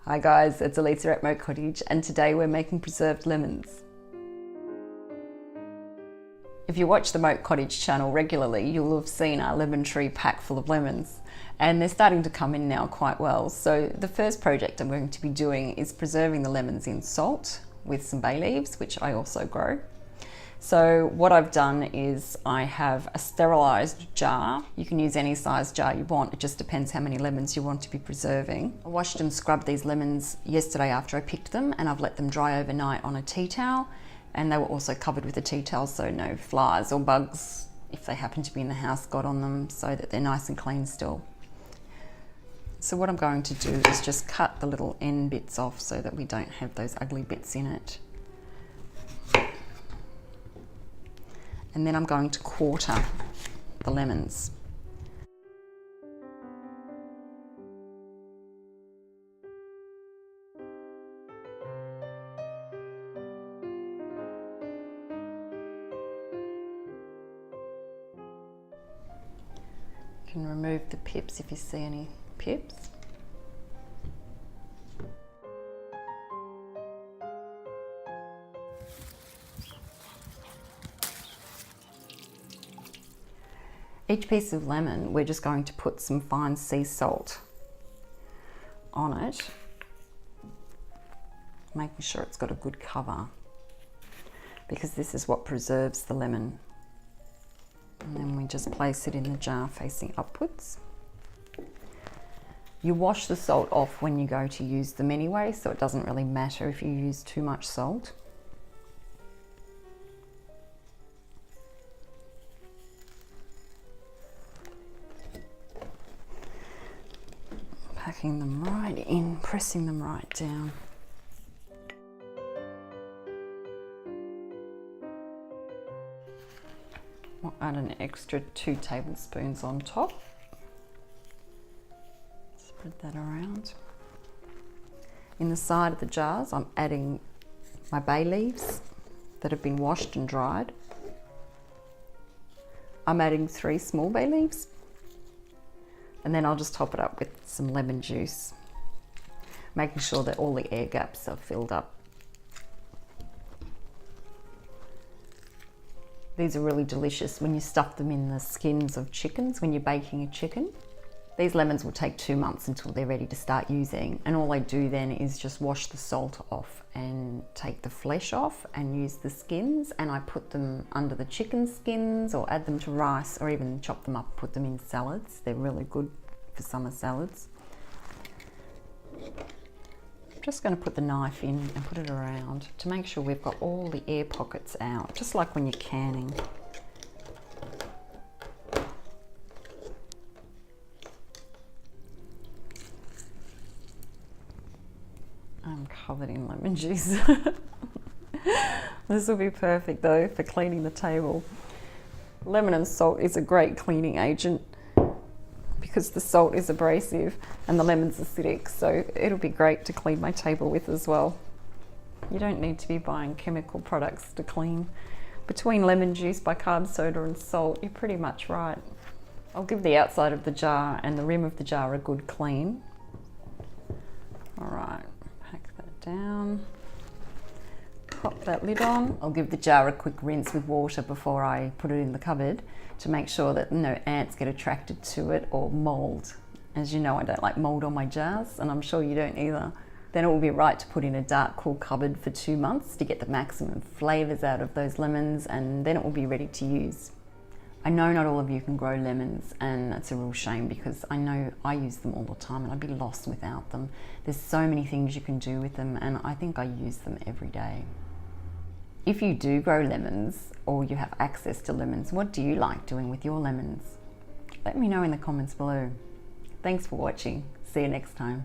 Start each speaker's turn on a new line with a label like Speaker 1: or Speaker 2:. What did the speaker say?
Speaker 1: Hi guys, it's Elisa at Moat Cottage, and today we're making preserved lemons. If you watch the Moat Cottage channel regularly, you'll have seen our lemon tree pack full of lemons, and they're starting to come in now quite well. So the first project I'm going to be doing is preserving the lemons in salt with some bay leaves, which I also grow. So what I've done is I have a sterilised jar. You can use any size jar you want, it just depends how many lemons you want to be preserving. I washed and scrubbed these lemons yesterday after I picked them, and I've let them dry overnight on a tea towel, and they were also covered with a tea towel so no flies or bugs, if they happen to be in the house, got on them, so that they're nice and clean still. So what I'm going to do is just cut the little end bits off so that we don't have those ugly bits in it. And then I'm going to quarter the lemons. You can remove the pips if you see any pips. Each piece of lemon, we're just going to put some fine sea salt on it, making sure it's got a good cover, because this is what preserves the lemon. And then we just place it in the jar facing upwards. You wash the salt off when you go to use them anyway, so it doesn't really matter if you use too much salt. Packing them right in, pressing them right down. We'll add an extra 2 tablespoons on top. Spread that around. In the side of the jars, I'm adding my bay leaves that have been washed and dried. I'm adding 3 small bay leaves. And then I'll just top it up with some lemon juice, making sure that all the air gaps are filled up. These are really delicious when you stuff them in the skins of chickens, when you're baking a chicken. These lemons will take 2 months until they're ready to start using, and all I do then is just wash the salt off and take the flesh off and use the skins, and I put them under the chicken skins or add them to rice, or even chop them up, put them in salads. They're really good for summer salads. I'm just going to put the knife in and put it around to make sure we've got all the air pockets out, just like when you're canning. I'm covered in lemon juice. This will be perfect though for cleaning the table. Lemon and salt is a great cleaning agent because the salt is abrasive and the lemon's acidic, so it'll be great to clean my table with as well. You don't need to be buying chemical products to clean. Between lemon juice, bicarb soda and salt, you're pretty much right. I'll give the outside of the jar and the rim of the jar a good clean. All right. Down, pop that lid on. I'll give the jar a quick rinse with water before I put it in the cupboard to make sure that no ants get attracted to it or mold. As you know, I don't like mold on my jars, and I'm sure you don't either. Then it will be right to put in a dark, cool cupboard for 2 months to get the maximum flavours out of those lemons, and then it will be ready to use. I know not all of you can grow lemons, and that's a real shame because I know I use them all the time and I'd be lost without them. There's so many things you can do with them, and I think I use them every day. If you do grow lemons or you have access to lemons, what do you like doing with your lemons? Let me know in the comments below. Thanks for watching. See you next time.